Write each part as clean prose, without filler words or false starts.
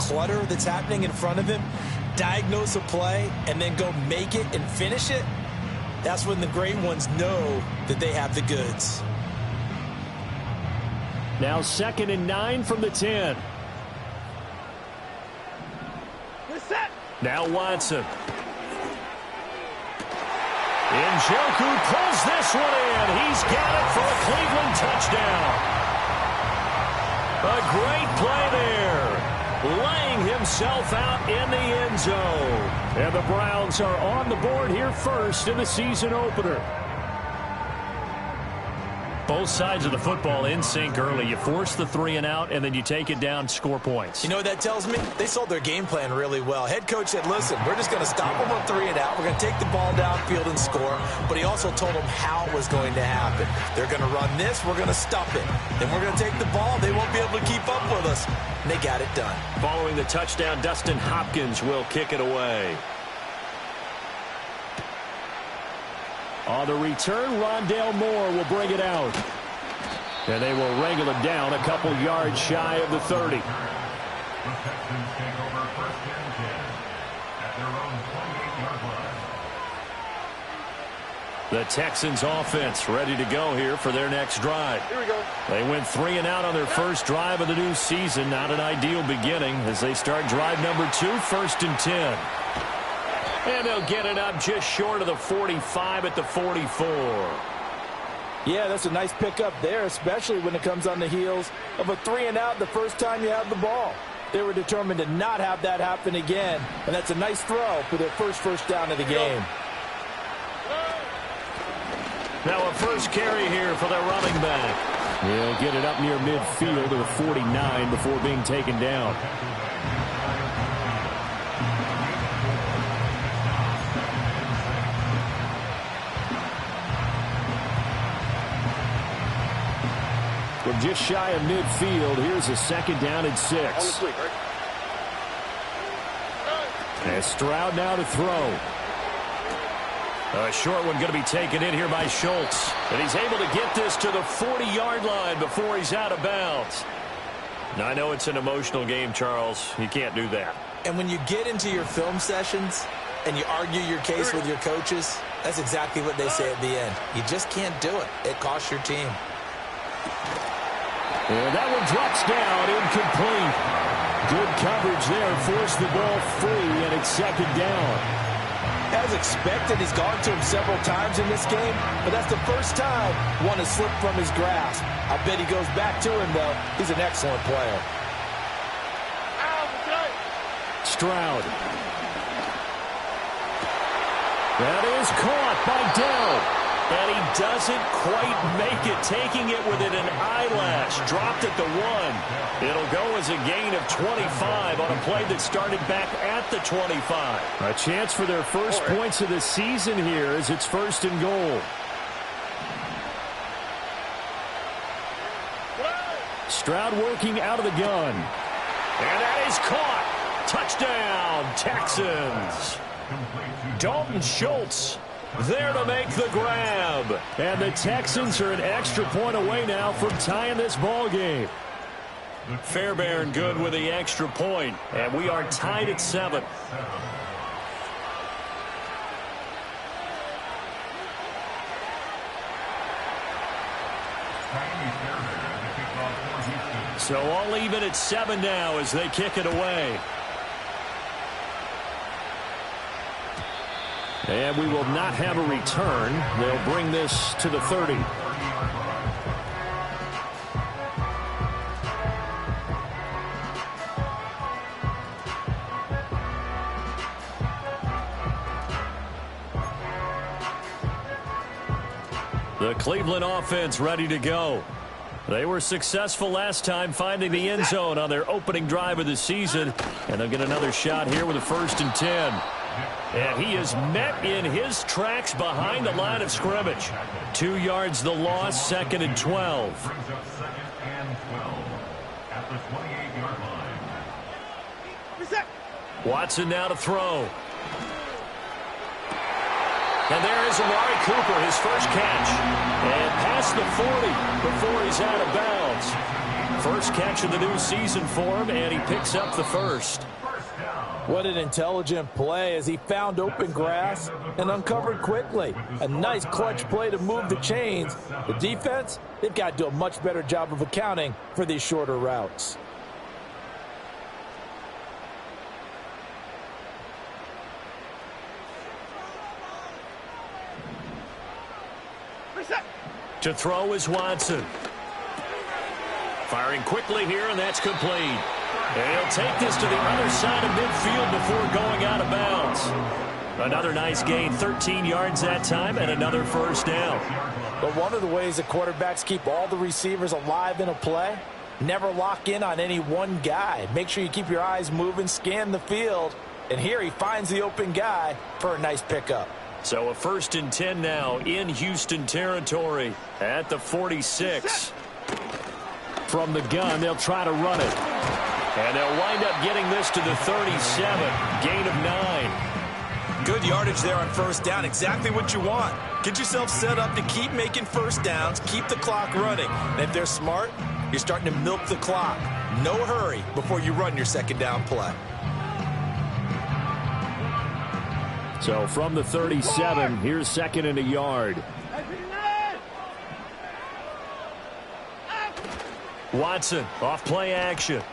clutter that's happening in front of him, diagnose a play, and then go make it and finish it, that's when the great ones know that they have the goods. Now 2nd and 9 from the 10. Now Watson. Njoku pulls this one in. He's got it for a Cleveland touchdown. A great play there. Laying himself out in the end zone. And the Browns are on the board here first in the season opener. Both sides of the football in sync early. You force the 3 and out, and then you take it down, score points. You know what that tells me? They sold their game plan really well. Head coach said, listen, we're just going to stop them on 3 and out. We're going to take the ball downfield and score. But he also told them how it was going to happen. They're going to run this. We're going to stop it. Then we're going to take the ball. They won't be able to keep up with us. And they got it done. Following the touchdown, Dustin Hopkins will kick it away. On the return, Rondale Moore will bring it out. And they will wrangle it down a couple yards shy of the 30. The Texans take over 1st and 10 at their own 28-yard line. The Texans offense ready to go here for their next drive. Here we go. They went 3 and out on their first drive of the new season. Not an ideal beginning as they start drive number 2, 1st and 10. And they'll get it up just short of the 45 at the 44. Yeah, that's a nice pickup there, especially when it comes on the heels of a 3 and out the first time you have the ball. They were determined to not have that happen again, and that's a nice throw for their first down of the game. Now a first carry here for their running back. He'll get it up near midfield to the 49 before being taken down. From just shy of midfield, here's a 2nd down and 6. And Stroud now to throw. A short one going to be taken in here by Schultz. And he's able to get this to the 40-yard line before he's out of bounds. Now, I know it's an emotional game, Charles. You can't do that. And when you get into your film sessions and you argue your case with your coaches, that's exactly what they say at the end. You just can't do it. It costs your team. And that one drops down, incomplete. Good coverage there, forced the ball free, and it's 2nd down. As expected, he's gone to him several times in this game, but that's the first time one has slipped from his grasp. I bet he goes back to him, though. He's an excellent player. Stroud. That is caught by Dell. And he doesn't quite make it, taking it within an eyelash. Dropped at the 1. It'll go as a gain of 25 on a play that started back at the 25. A chance for their first points of the season here as it's 1st and goal. Stroud working out of the gun. And that is caught. Touchdown, Texans. Dalton Schultz there to make the grab. And the Texans are an extra point away now from tying this ball game. Fairbairn good with the extra point. And we are tied at 7. So all even at 7 now as they kick it away. And we will not have a return. They'll bring this to the 30. The Cleveland offense ready to go. They were successful last time finding the end zone on their opening drive of the season. And they'll get another shot here with a 1st and 10. And he is met in his tracks behind the line of scrimmage. 2 yards the loss, 2nd and 12. Brings up 2nd and 12 at the 28-yard line. Watson now to throw. And there is Amari Cooper, his first catch. And past the 40 before he's out of bounds. First catch of the new season for him, and he picks up the first. What an intelligent play as he found open grass and uncovered quickly. A nice clutch play to move the chains. The defense, they've got to do a much better job of accounting for these shorter routes. To throw is Watson. Firing quickly here, and that's complete. And he'll take this to the other side of midfield before going out of bounds. Another nice gain, 13 yards that time, and another first down. But one of the ways that quarterbacks keep all the receivers alive in a play, never lock in on any one guy. Make sure you keep your eyes moving, scan the field. And here he finds the open guy for a nice pickup. So a 1st and 10 now in Houston territory at the 46. From the gun, they'll try to run it. And they'll wind up getting this to the 37. Gain of 9. Good yardage there on first down. Exactly what you want. Get yourself set up to keep making first downs, keep the clock running. And if they're smart, you're starting to milk the clock. No hurry before you run your second down play. So from the 37, here's 2nd and a yard. Watson, off play action.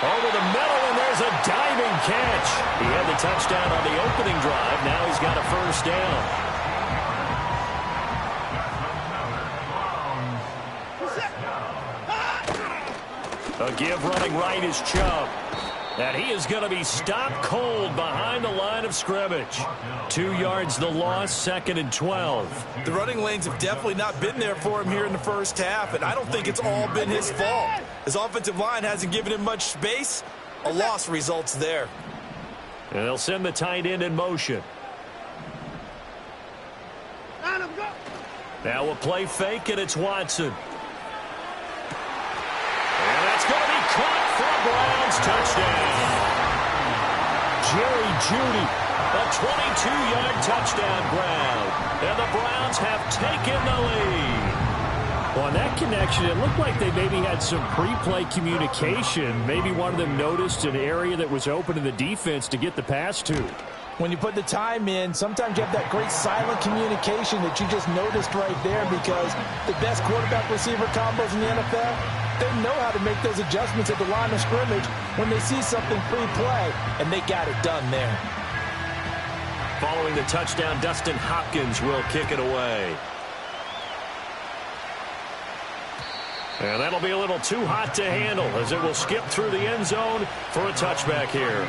Over the middle, and there's a diving catch. He had the touchdown on the opening drive. Now he's got a first down. A give running right is Chubb. And he is going to be stopped cold behind the line of scrimmage. 2 yards the loss, 2nd and 12. The running lanes have definitely not been there for him here in the first half, and I don't think it's all been his fault. His offensive line hasn't given him much space. A loss results there. And they'll send the tight end in motion. Now a play fake, and it's Watson. And that's going to be caught for a Browns touchdown. Jerry Jeudy, a 22-yard touchdown grab. And the Browns have taken the lead. Well, on that connection, it looked like they maybe had some pre-play communication. Maybe one of them noticed an area that was open to the defense to get the pass to. When you put the time in, sometimes you have that great silent communication that you just noticed right there, because the best quarterback-receiver combos in the NFL, they know how to make those adjustments at the line of scrimmage when they see something pre-play, and they got it done there. Following the touchdown, Dustin Hopkins will kick it away. And that'll be a little too hot to handle as it will skip through the end zone for a touchback here.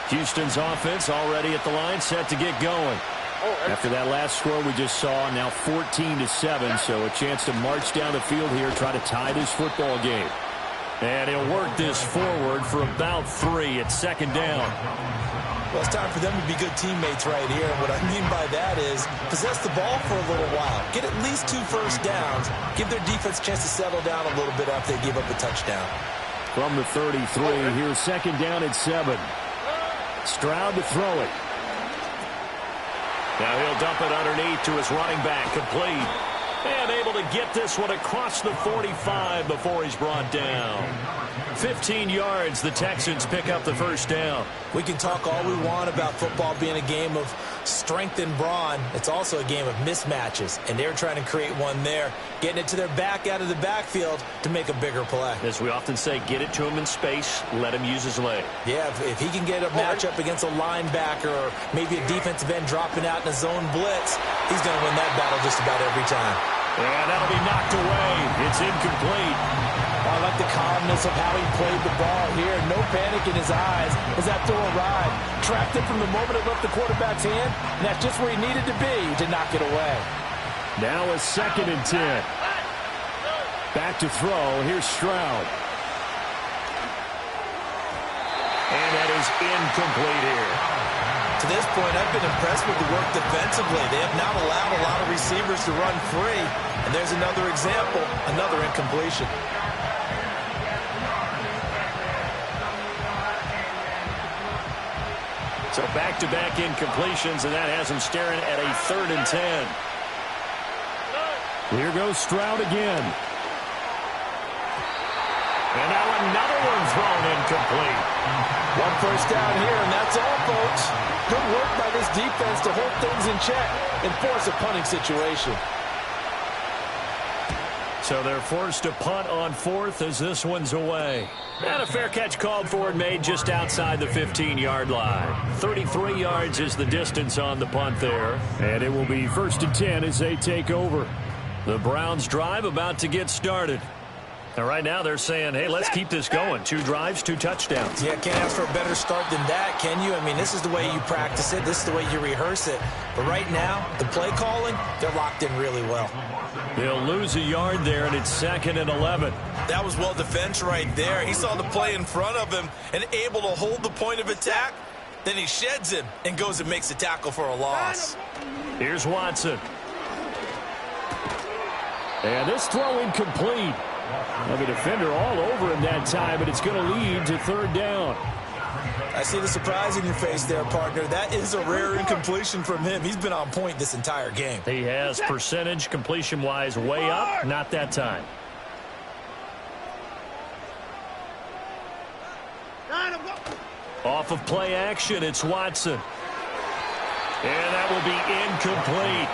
Houston's offense already at the line, set to get going. After that last score we just saw, now 14-7, so a chance to march down the field here, try to tie this football game. And he'll work this forward for about 3 at 2nd down. Well, it's time for them to be good teammates right here. And what I mean by that is possess the ball for a little while. Get at least 2 first downs. Give their defense a chance to settle down a little bit after they give up a touchdown. From the 33, here's 2nd down at 7. Stroud to throw it. Now he'll dump it underneath to his running back, complete. And able to get this one across the 45 before he's brought down. 15 yards, the Texans pick up the first down. We can talk all we want about football being a game of strength and brawn. It's also a game of mismatches, and they're trying to create one there, getting it to their back out of the backfield to make a bigger play. As we often say, get it to him in space, let him use his leg. Yeah, if he can get a matchup against a linebacker or maybe a defensive end dropping out in a zone blitz, he's going to win that battle just about every time. And that'll be knocked away. It's incomplete. I like the calmness of how he played the ball here. No panic in his eyes as that throw arrived. Trapped it from the moment it left the quarterback's hand, and that's just where he needed to be to knock it away. Now a 2nd and 10. Back to throw. Here's Stroud. And that is incomplete here. To this point, I've been impressed with the work defensively. They have not allowed a lot of receivers to run free. And there's another example, another incompletion. So back-to-back incompletions, and that has him staring at a 3rd and 10. Here goes Stroud again. And now another one thrown incomplete. One first down here, and that's all, folks. Good work by this defense to hold things in check and force a punting situation. So they're forced to punt on 4th as this one's away. And a fair catch called for and made just outside the 15-yard line. 33 yards is the distance on the punt there. And it will be 1st and 10 as they take over. The Browns drive about to get started. And right now they're saying, hey, let's keep this going. 2 drives, 2 touchdowns. Yeah, can't ask for a better start than that, can you? I mean, this is the way you practice it. This is the way you rehearse it. But right now, the play calling, they're locked in really well. They'll lose a yard there, and it's 2nd and 11. That was well defense right there. He saw the play in front of him and able to hold the point of attack. Then he sheds him and goes and makes a tackle for a loss. Here's Watson. And this throw incomplete. Well, the defender all over him that time, but it's going to lead to 3rd down. I see the surprise in your face there, partner. That is a rare incompletion from him. He's been on point this entire game. He has percentage completion-wise way up, not that time. Off of play action, it's Watson. And that will be incomplete.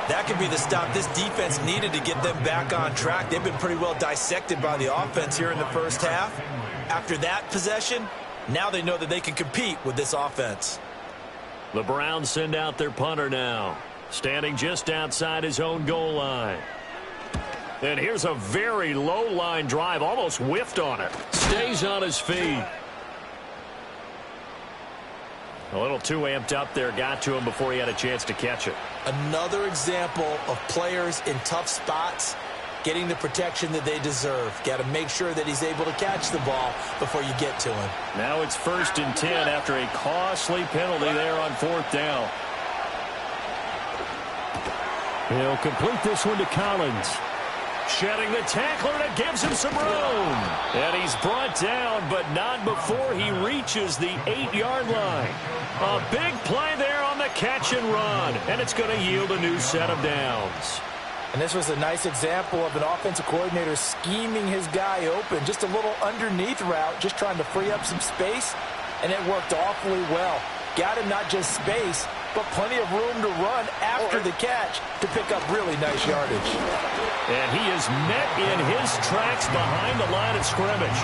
That could be the stop this defense needed to get them back on track. They've been pretty well dissected by the offense here in the first half. After that possession, now they know that they can compete with this offense. The Browns send out their punter now, standing just outside his own goal line. And here's a very low line drive, almost whiffed on it. Stays on his feet. A little too amped up there, got to him before he had a chance to catch it. Another example of players in tough spots getting the protection that they deserve. Got to make sure that he's able to catch the ball before you get to him. Now it's 1st and 10 after a costly penalty there on 4th down. He'll complete this one to Collins. Shedding the tackler, and it gives him some room. And he's brought down, but not before he reaches the 8-yard line. A big play there on the catch and run, and it's going to yield a new set of downs. And this was a nice example of an offensive coordinator scheming his guy open. Just a little underneath route, just trying to free up some space, and it worked awfully well. Got him not just space, but plenty of room to run after the catch to pick up really nice yardage. And he is met in his tracks behind the line of scrimmage.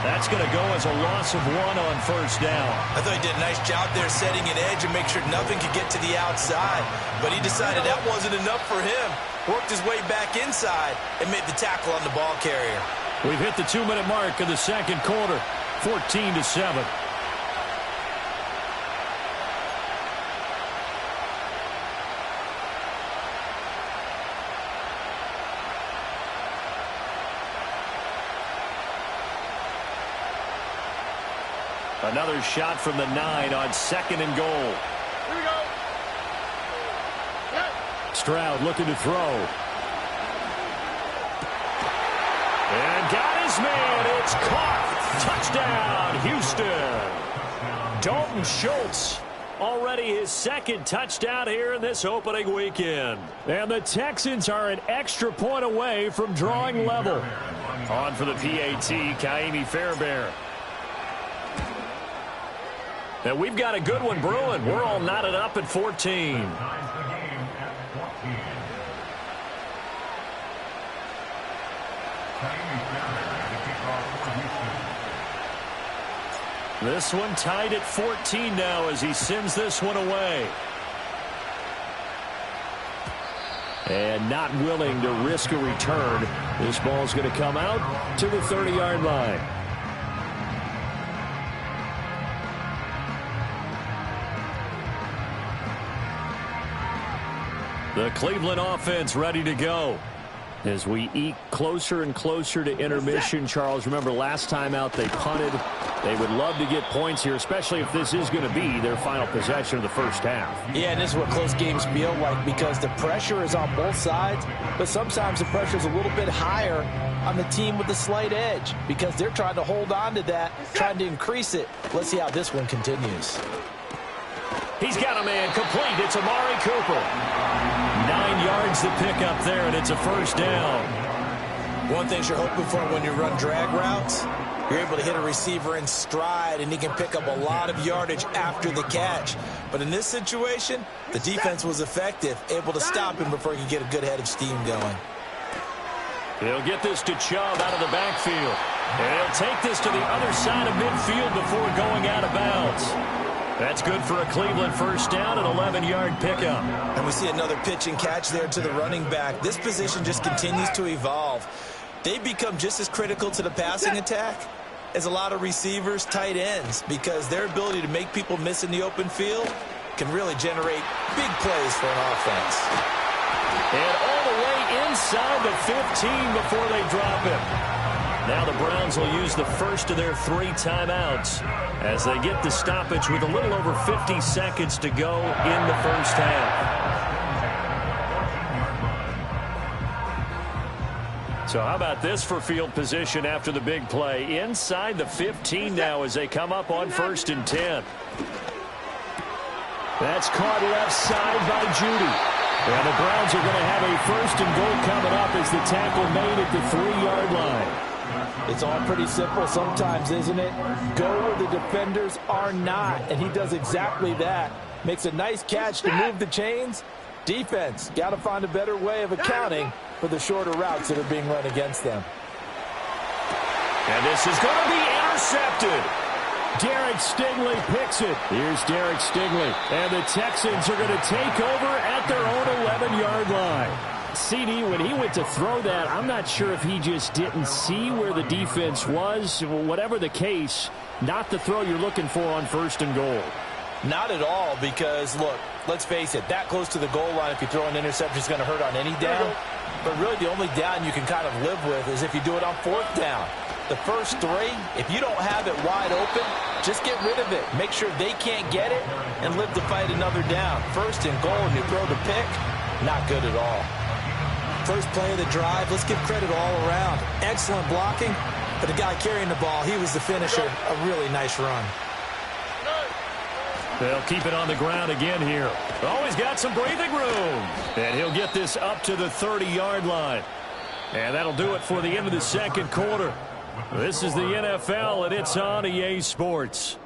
That's going to go as a loss of 1 on 1st down. I thought he did a nice job there setting an edge and make sure nothing could get to the outside. But he decided that wasn't enough for him. Worked his way back inside and made the tackle on the ball carrier. We've hit the 2-minute mark of the 2nd quarter, 14-7. Another shot from the 9 on 2nd and goal. Here we go. Stroud looking to throw. And got his man. It's caught. Touchdown, Houston. Dalton Schultz, already his 2nd touchdown here in this opening weekend. And the Texans are an extra point away from drawing level. On for the PAT, Kaimi Fairbairn. And we've got a good one brewing. We're all knotted up at 14. This one tied at 14 now as he sends this one away. And not willing to risk a return. This ball's going to come out to the 30-yard line. The Cleveland offense ready to go. As we eke closer and closer to intermission, Charles, remember last time out they punted. They would love to get points here, especially if this is going to be their final possession of the first half. Yeah, and this is what close games feel like because the pressure is on both sides, but sometimes the pressure is a little bit higher on the team with the slight edge because they're trying to hold on to that, trying to increase it. Let's see how this one continues. He's got a man complete. It's Amari Cooper. 9 yards to pick up there, and it's a first down. One thing you're hoping for when you run drag routes, you're able to hit a receiver in stride, and he can pick up a lot of yardage after the catch. But in this situation, the defense was effective, able to stop him before he could get a good head of steam going. He'll get this to Chubb out of the backfield. And he'll take this to the other side of midfield before going out of bounds. That's good for a Cleveland first down, an 11-yard pickup. And we see another pitch and catch there to the running back. This position just continues to evolve. They become just as critical to the passing attack as a lot of receivers, tight ends, because their ability to make people miss in the open field can really generate big plays for an offense. And all the way inside the 15 before they drop him. Now the Browns will use the first of their 3 timeouts as they get the stoppage with a little over 50 seconds to go in the first half. So how about this for field position after the big play? Inside the 15 now as they come up on 1st and 10. That's caught left side by Judy. And the Browns are going to have a 1st and goal coming up as the tackle made at the 3-yard line. It's all pretty simple sometimes, isn't it? Go where the defenders are not, and he does exactly that. Makes a nice catch to move the chains. Defense, got to find a better way of accounting for the shorter routes that are being run against them. And this is going to be intercepted. Derek Stingley picks it. Here's Derek Stingley. And the Texans are going to take over at their own 11-yard line. CD, when he went to throw that, I'm not sure if he just didn't see where the defense was. Whatever the case, not the throw you're looking for on 1st and goal. Not at all, because, look, let's face it, that close to the goal line, if you throw an interception, is going to hurt on any down. But really the only down you can kind of live with is if you do it on 4th down. The first 3, if you don't have it wide open, just get rid of it. Make sure they can't get it and live to fight another down. 1st and goal and you throw the pick, not good at all. First play of the drive, let's give credit all around. Excellent blocking, but the guy carrying the ball, he was the finisher. A really nice run. They'll keep it on the ground again here. Always got some breathing room. And he'll get this up to the 30-yard line. And that'll do it for the end of the second quarter. This is the NFL, and it's on EA Sports.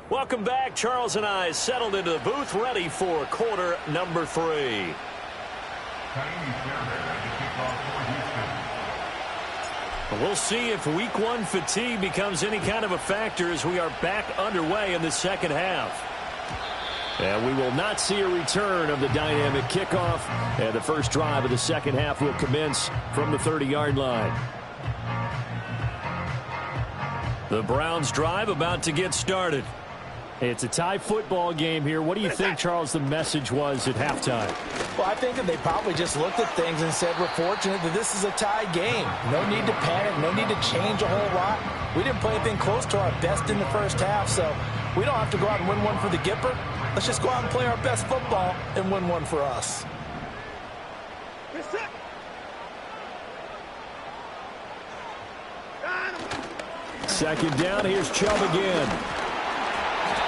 Welcome back. Charles and I settled into the booth, ready for quarter number 3. We'll see if week 1 fatigue becomes any kind of a factor as we are back underway in the second half. And we will not see a return of the dynamic kickoff. And the first drive of the second half will commence from the 30-yard line. The Browns drive about to get started. It's a tie football game here. What do you think, Charles, the message was at halftime? Well, I think that they probably just looked at things and said, we're fortunate that this is a tie game. No need to panic, no need to change a whole lot. We didn't play anything close to our best in the first half, so we don't have to go out and win one for the Gipper. Let's just go out and play our best football and win one for us. Second down, here's Chubb again.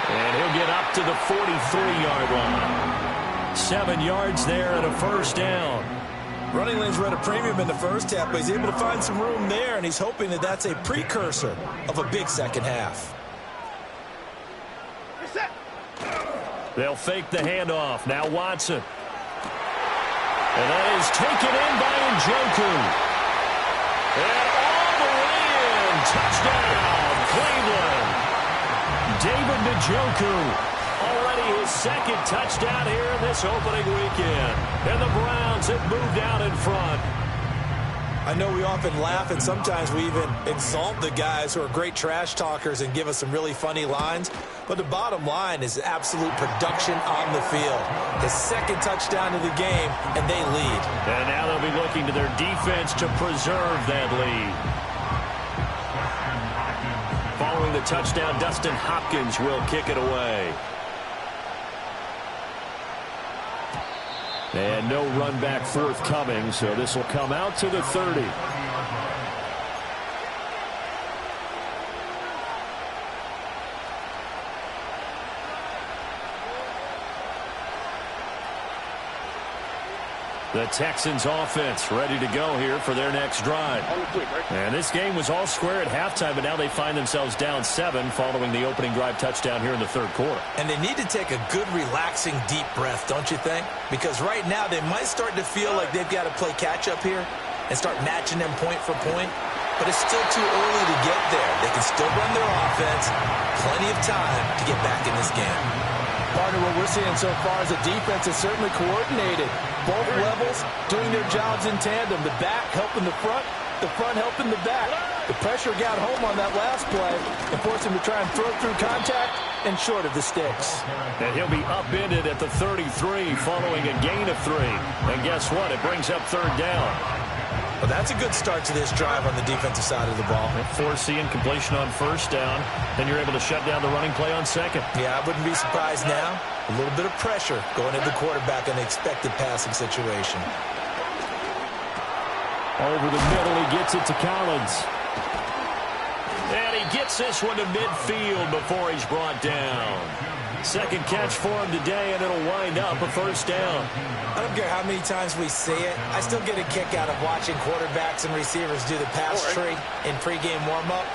And he'll get up to the 43-yard line. 7 yards there and a first down. Running lanes were at a premium in the first half, but he's able to find some room there, and he's hoping that that's a precursor of a big second half. They'll fake the handoff. Now Watson. And that is taken in by Njoku. And all the way in. Touchdown, Cleveland. David Njoku, already his second touchdown here in this opening weekend. And the Browns have moved out in front. I know we often laugh, and sometimes we even exalt the guys who are great trash talkers and give us some really funny lines. But the bottom line is absolute production on the field. His second touchdown of the game, and they lead. And now they'll be looking to their defense to preserve that lead. Following the touchdown, Dustin Hopkins will kick it away. And no run back forthcoming, so this will come out to the 30. The Texans offense ready to go here for their next drive. And this game was all square at halftime, but now they find themselves down 7 following the opening drive touchdown here in the third quarter. And they need to take a good, relaxing, deep breath, don't you think? Because right now they might start to feel like they've got to play catch-up here and start matching them point for point. But it's still too early to get there. They can still run their offense. Plenty of time to get back in this game. Partner, what we're seeing so far is the defense is certainly coordinated. Both levels doing their jobs in tandem. The back helping the front helping the back. The pressure got home on that last play and forced him to try and throw through contact and short of the sticks. And he'll be upended at the 33 following a gain of 3. And guess what? It brings up third down. Well, that's a good start to this drive on the defensive side of the ball. Forcing completion on first down. Then you're able to shut down the running play on second. Yeah, I wouldn't be surprised now. A little bit of pressure going at the quarterback in the expected passing situation. Over the middle, he gets it to Collins. And he gets this one to midfield before he's brought down. Second catch for him today, and it'll wind up a first down. I don't care how many times we see it. I still get a kick out of watching quarterbacks and receivers do the pass tree in pregame warm-up.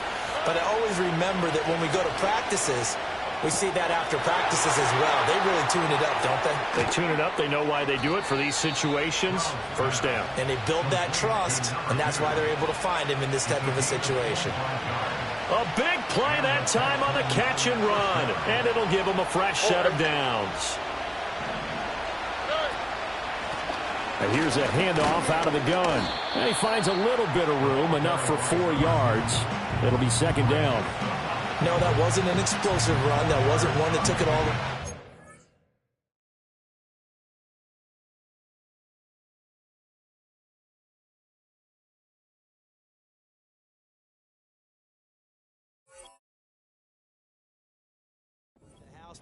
But I always remember that when we go to practices, we see that after practices as well. They really tune it up, don't they? They tune it up. They know why they do it for these situations. First down. And they build that trust, and that's why they're able to find him in this type of a situation. A big play that time on the catch and run. And it'll give him a fresh set of downs. And here's a handoff out of the gun. And he finds a little bit of room, enough for 4 yards. It'll be second down. No, that wasn't an explosive run. That wasn't one that took it all.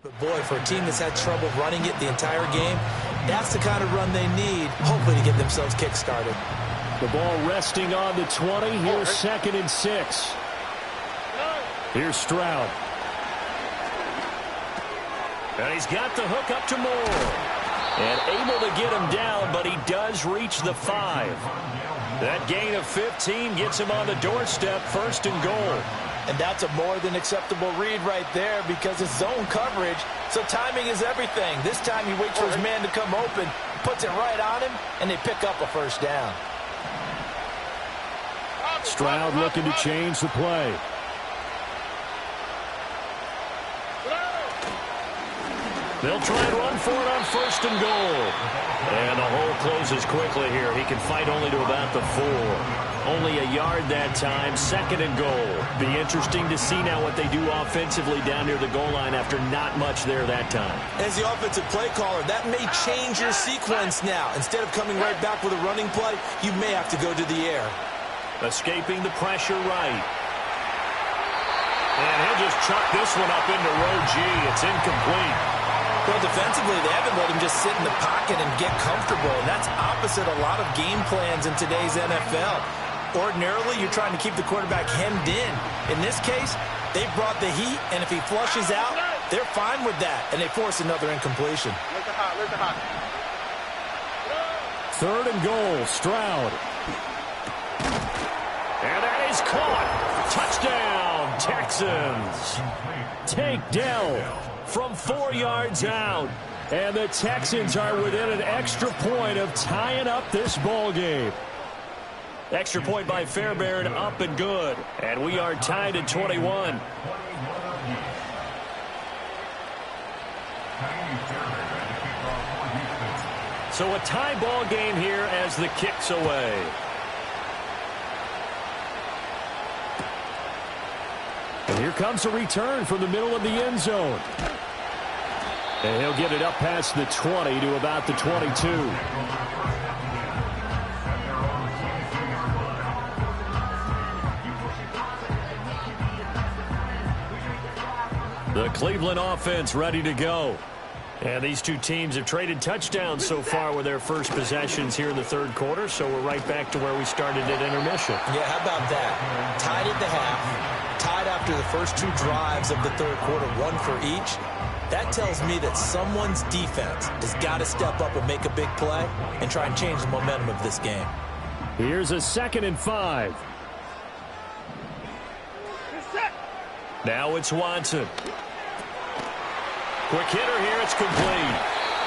But boy, for a team that's had trouble running it the entire game, that's the kind of run they need, hopefully, to get themselves kick-started. The ball resting on the 20. Here's second and 6. Here's Stroud. And he's got the hook up to Moore. And able to get him down, but he does reach the 5. That gain of 15 gets him on the doorstep, first and goal. And that's a more than acceptable read right there because it's zone coverage, so timing is everything. This time he waits for his man to come open, puts it right on him, and they pick up a first down. Stroud looking to change the play. They'll try and run for it on first and goal. And the hole closes quickly here. He can fight only to about the 4. Only a yard that time, second and goal. Be interesting to see now what they do offensively down near the goal line after not much there that time. As the offensive play caller, that may change your sequence now. Instead of coming right back with a running play, you may have to go to the air. Escaping the pressure right. And he'll just chuck this one up into row G. It's incomplete. Well, defensively, they haven't let him just sit in the pocket and get comfortable. And that's opposite a lot of game plans in today's NFL. Ordinarily, you're trying to keep the quarterback hemmed in. In this case, they brought the heat, and if he flushes out, they're fine with that, and they force another incompletion. Third and goal, Stroud. And that is caught. Touchdown, Texans. Tank Dell from 4 yards out. And the Texans are within an extra point of tying up this ball game. Extra point by Fairbairn, up and good. And we are tied at 21. So a tie ball game here as the kick's away. And here comes a return from the middle of the end zone. And he'll get it up past the 20 to about the 22. The Cleveland offense ready to go. And these two teams have traded touchdowns so far with their first possessions here in the third quarter, so we're right back to where we started at intermission. Yeah, how about that? Tied at the half, tied after the first two drives of the third quarter, one for each. That tells me that someone's defense has got to step up and make a big play and try and change the momentum of this game. Here's a 2nd and 5. Now it's Watson. Quick hitter here, it's complete.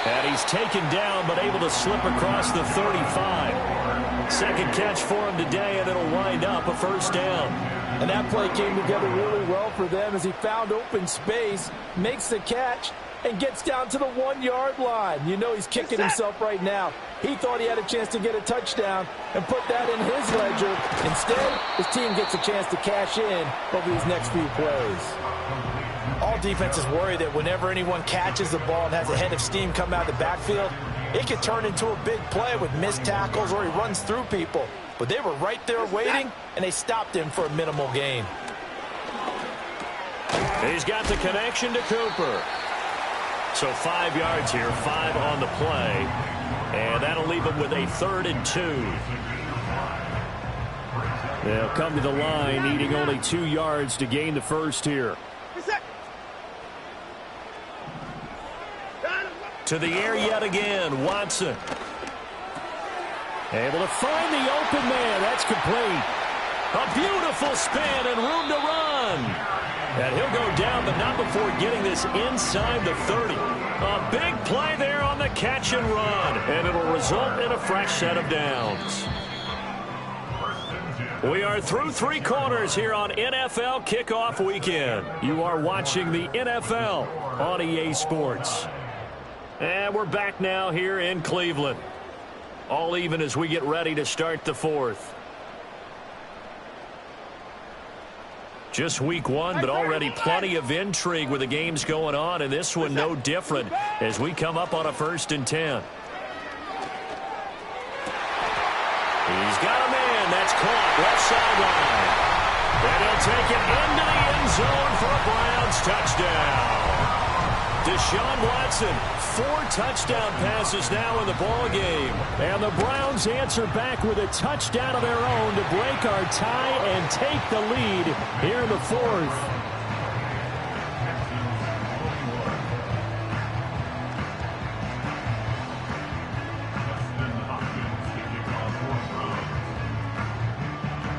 And he's taken down, but able to slip across the 35. Second catch for him today, and it'll wind up a first down. And that play came together really well for them as he found open space, makes the catch, and gets down to the 1-yard line. You know he's kicking himself right now. He thought he had a chance to get a touchdown and put that in his ledger. Instead, his team gets a chance to cash in over these next few plays. All defenses worry that whenever anyone catches the ball and has a head of steam come out of the backfield, it could turn into a big play with missed tackles or he runs through people. But they were right there waiting, and they stopped him for a minimal gain. He's got the connection to Cooper. So 5 yards here, 5 on the play. And that'll leave him with a 3rd and 2. They'll come to the line, needing only 2 yards to gain the first here. To the air yet again, Watson. Able to find the open man. That's complete. A beautiful spin and room to run. And he'll go down, but not before getting this inside the 30. A big play there on the catch and run. And it'll result in a fresh set of downs. We are through 3 quarters here on NFL Kickoff Weekend. You are watching the NFL on EA Sports. And we're back now here in Cleveland. All even as we get ready to start the 4th. Just week 1, but already plenty of intrigue with the games going on, and this one no different as we come up on a 1st and 10. He's got a man. That's caught left sideline. And he'll take it into the end zone for a Browns touchdown. Deshaun Watson, 4 touchdown passes now in the ball game. And the Browns answer back with a touchdown of their own to break our tie and take the lead here in the 4th.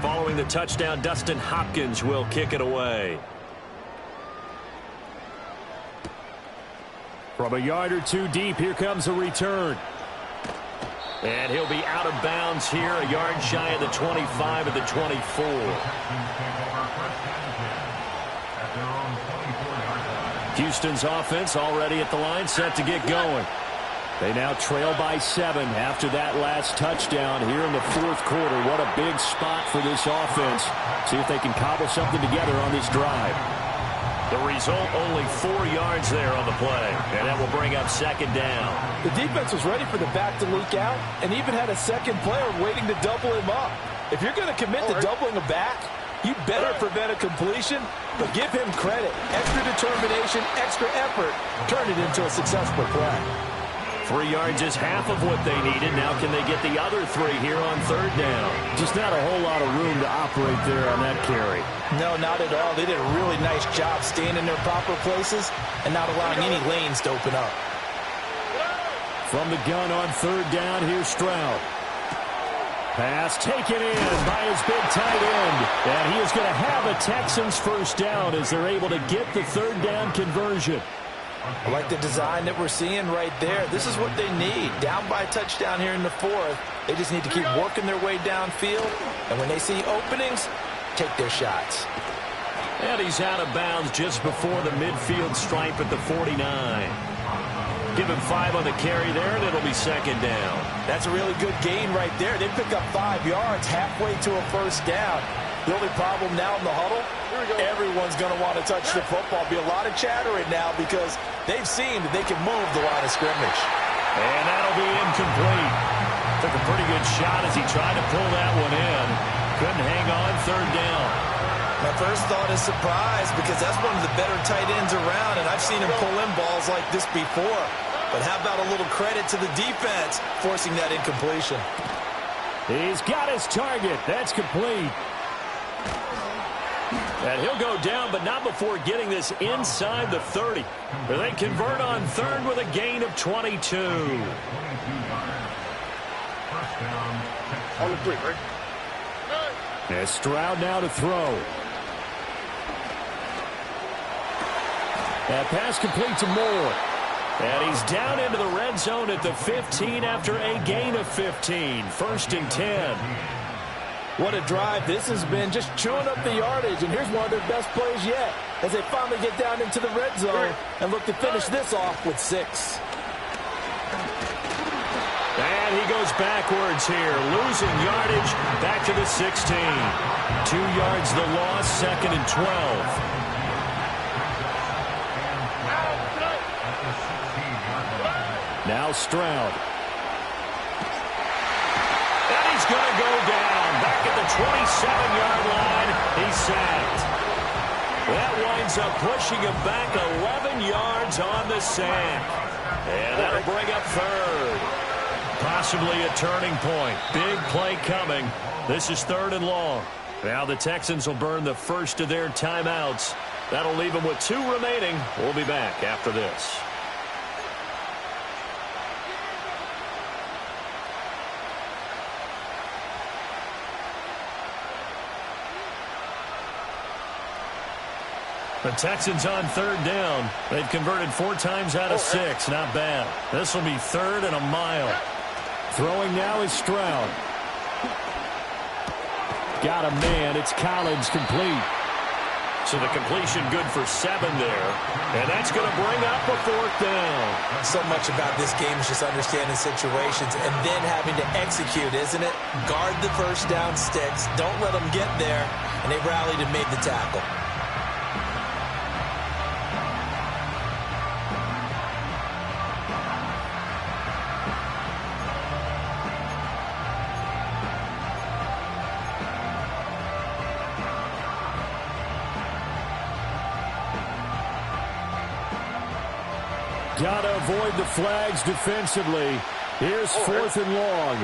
Following the touchdown, Dustin Hopkins will kick it away. From a yard or 2 deep, here comes a return. And he'll be out of bounds here, a yard shy of the 25 of the 24. Houston's offense already at the line, set to get going. They now trail by 7 after that last touchdown here in the 4th quarter. What a big spot for this offense. See if they can cobble something together on this drive. The result, only 4 yards there on the play. And that will bring up 2nd down. The defense was ready for the back to leak out and even had a second player waiting to double him up. If you're going to commit to doubling a back, you better prevent a completion, but give him credit. Extra determination, extra effort, turn it into a successful play. 3 yards is half of what they needed. Now can they get the other 3 here on 3rd down? Just not a whole lot of room to operate there on that carry. No, not at all. They did a really nice job staying in their proper places and not allowing any lanes to open up. From the gun on 3rd down, here's Stroud. Pass taken in by his big tight end. And he is going to have a Texans first down as they're able to get the 3rd down conversion. I like the design that we're seeing right there. This is what they need. Down by a touchdown here in the 4th. They just need to keep working their way downfield. And when they see openings, take their shots. And he's out of bounds just before the midfield stripe at the 49. Give him 5 on the carry there, and it'll be 2nd down. That's a really good gain right there. They pick up 5 yards halfway to a first down. The only problem now in the huddle, everyone's going to want to touch the football. Be a lot of chattering now because they've seen that they can move the line of scrimmage. And that'll be incomplete. Took a pretty good shot as he tried to pull that one in. Couldn't hang on 3rd down. My first thought is surprise because that's one of the better tight ends around, and I've seen him pull in balls like this before. But how about a little credit to the defense forcing that incompletion? He's got his target. That's complete. And he'll go down, but not before getting this inside the 30. They convert on third with a gain of 22. On the 3, right? And Stroud now to throw. That pass complete to Moore. And he's down into the red zone at the 15 after a gain of 15. 1st and 10. What a drive this has been, just chewing up the yardage. And here's one of their best plays yet as they finally get down into the red zone and look to finish this off with 6. And he goes backwards here, losing yardage back to the 16. 2 yards the loss, 2nd and 12. Now Stroud. And he's going to go down. Back at the 27-yard line. He's sacked. That winds up pushing him back 11 yards on the sack. And that'll bring up third. Possibly a turning point. Big play coming. This is 3rd and long. Now the Texans will burn the first of their timeouts. That'll leave them with 2 remaining. We'll be back after this. The Texans on 3rd down. They've converted 4 times out of 6. Not bad. This will be 3rd and a mile. Throwing now is Stroud. Got a man. It's Collins complete. So the completion good for 7 there. And that's going to bring up a 4th down. So much about this game is just understanding situations and then having to execute, isn't it? Guard the first down sticks. Don't let them get there. And they rallied and made the tackle. Got to avoid the flags defensively. Here's 4th and long.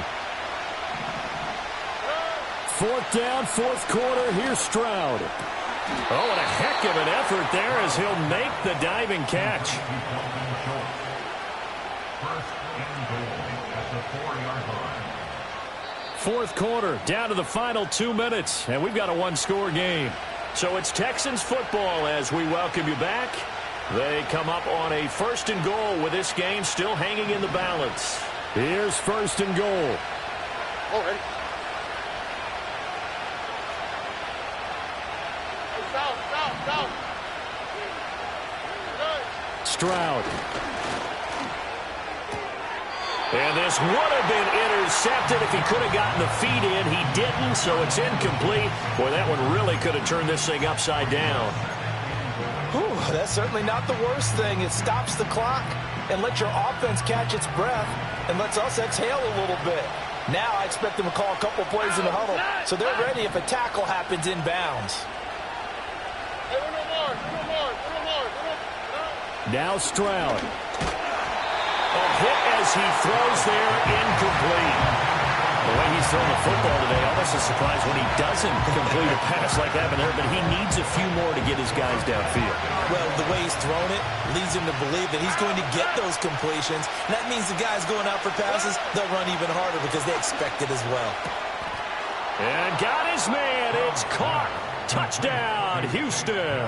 4th down, 4th quarter. Here's Stroud. Oh, and a heck of an effort there as he'll make the diving catch. 4th quarter, down to the final 2 minutes, and we've got a 1-score game. So it's Texans football as we welcome you back. They come up on a 1st and goal with this game still hanging in the balance. Here's 1st and goal. Already. Down. Stroud. And this would have been intercepted if he could have gotten the feet in. He didn't, so it's incomplete. Boy, that one really could have turned this thing upside down. Whew, that's certainly not the worst thing. It stops the clock and lets your offense catch its breath and lets us exhale a little bit. Now I expect them to call a couple plays in the huddle so they're ready if a tackle happens inbounds. Now Stroud. A hit as he throws there, incomplete. The way he's throwing the football today, almost a surprise when he doesn't complete a pass like that there, but he needs a few more to get his guys downfield. Well, the way he's thrown it leads him to believe that he's going to get those completions. And that means the guys going out for passes, they'll run even harder because they expect it as well. And got his man. It's caught. Touchdown, Houston.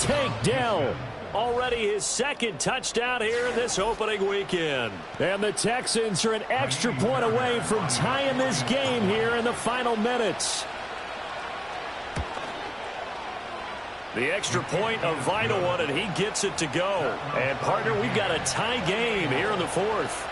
Tank Dell. Already his 2nd touchdown here in this opening weekend. And the Texans are an extra point away from tying this game here in the final minutes. The extra point, a vital one, and he gets it to go. And, partner, we've got a tie game here in the 4th.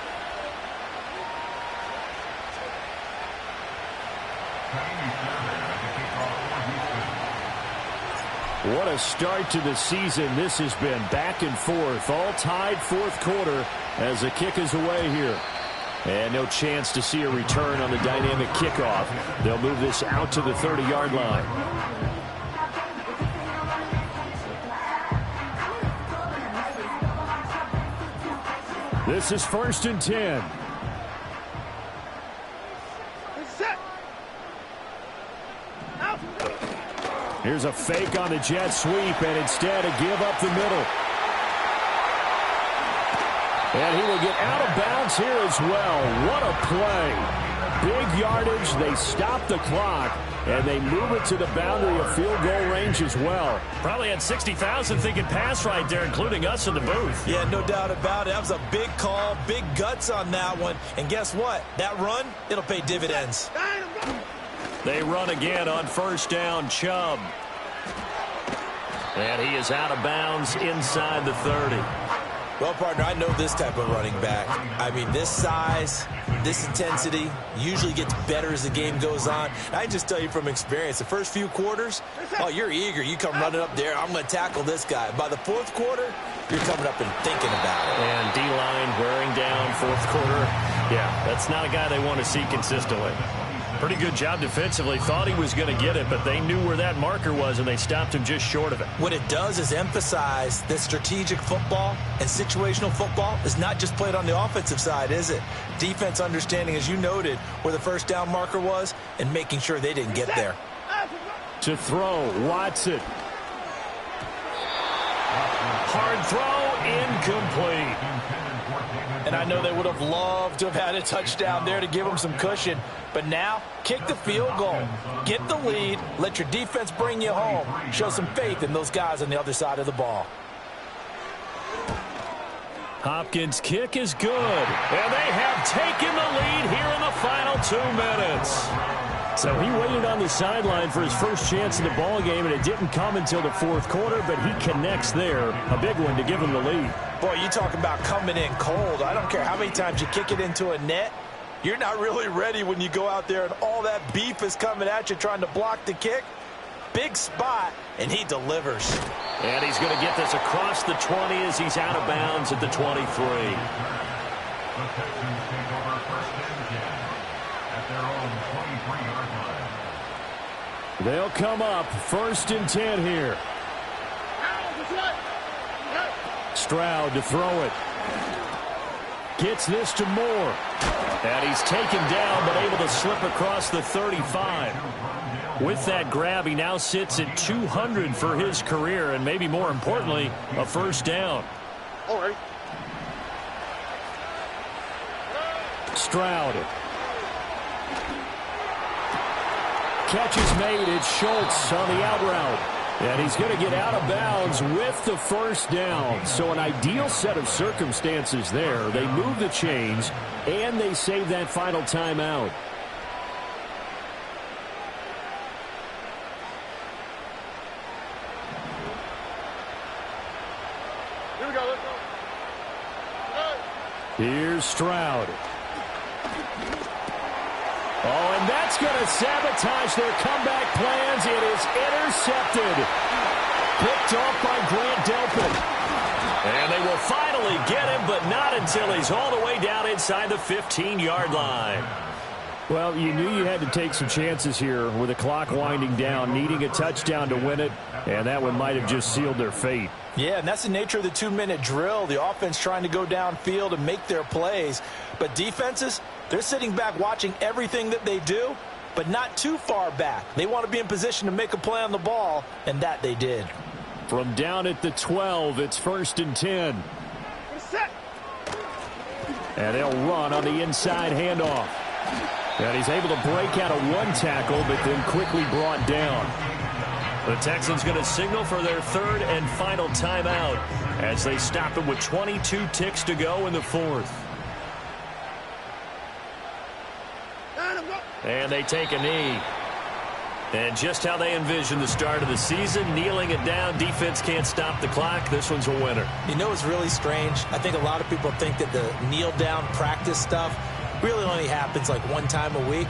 What a start to the season this has been. Back and forth, all tied 4th quarter as the kick is away here. And no chance to see a return on the dynamic kickoff. They'll move this out to the 30-yard line. This is 1st and 10. Here's a fake on the jet sweep, and instead a give up the middle. And he will get out of bounds here as well. What a play. Big yardage. They stop the clock, and they move it to the boundary of field goal range as well. Probably had 60,000 thinking pass right there, including us in the booth. Yeah, no doubt about it. That was a big call, big guts on that one. And guess what? That run, it'll pay dividends. They run again on 1st down. Chubb. And he is out of bounds inside the 30. Well, partner, I know this type of running back. I mean, this size, this intensity usually gets better as the game goes on. I just tell you from experience, the first few quarters, oh, you're eager. You come running up there, I'm going to tackle this guy. By the 4th quarter, you're coming up and thinking about it. And D-line wearing down 4th quarter. Yeah, that's not a guy they want to see consistently. Pretty good job defensively. Thought he was going to get it, but they knew where that marker was, and they stopped him just short of it. What it does is emphasize that strategic football and situational football is not just played on the offensive side, is it? Defense understanding, as you noted, where the 1st down marker was and making sure they didn't get there. To throw, Watson. Hard throw, incomplete. And I know they would have loved to have had a touchdown there to give them some cushion. But now, kick the field goal. Get the lead. Let your defense bring you home. Show some faith in those guys on the other side of the ball. Hopkins' kick is good. And they have taken the lead here in the final 2 minutes. So he waited on the sideline for his first chance in the ball game, and it didn't come until the 4th quarter, but he connects there. A big one to give him the lead. Boy, you talk about coming in cold. I don't care how many times you kick it into a net. You're not really ready when you go out there and all that beef is coming at you trying to block the kick. Big spot, and he delivers. And he's going to get this across the 20 as he's out of bounds at the 23. The Texans take over 1st and 10 at their own 23-yard line. They'll come up 1st and 10 here. Stroud to throw it. Gets this to Moore. And he's taken down but able to slip across the 35. With that grab, he now sits at 200 for his career, and maybe more importantly, a 1st down. All right. Stroud. Catch is made. It's Schultz on the out route. And he's going to get out of bounds with the 1st down. So an ideal set of circumstances there. They move the chains, and they save that final timeout. Here we go. Let's go. Here's Stroud. Oh, and that's going to sabotage their comeback plans. It is intercepted. Picked off by Grant Delpit. And they will finally get him, but not until he's all the way down inside the 15-yard line. Well, you knew you had to take some chances here with the clock winding down, needing a touchdown to win it, and that one might have just sealed their fate. Yeah, and that's the nature of the 2-minute drill. The offense trying to go downfield and make their plays. But defenses, they're sitting back watching everything that they do, but not too far back. They want to be in position to make a play on the ball, and that they did. From down at the 12, it's 1st and 10. And they'll run on the inside handoff. And he's able to break out of one tackle, but then quickly brought down. The Texans going to signal for their 3rd and final timeout as they stop him with 22 ticks to go in the 4th. And they take a knee. And just how they envisioned the start of the season, kneeling it down, defense can't stop the clock. This one's a winner. You know what's really strange? I think a lot of people think that the kneel-down practice stuff really only happens like one time a week.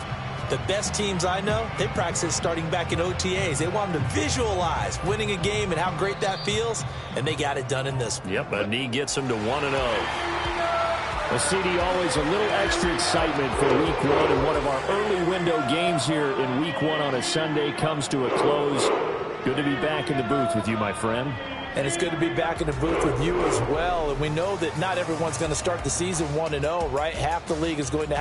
The best teams I know, they practice it starting back in OTAs. They want them to visualize winning a game and how great that feels, and they got it done in this one. Yep, a knee gets them to 1-0. A CD, always a little extra excitement for week 1, and one of our early window games here in week 1 on a Sunday comes to a close. Good to be back in the booth with you, my friend. And it's good to be back in the booth with you as well. And we know that not everyone's going to start the season 1-0, right? Half the league is going to have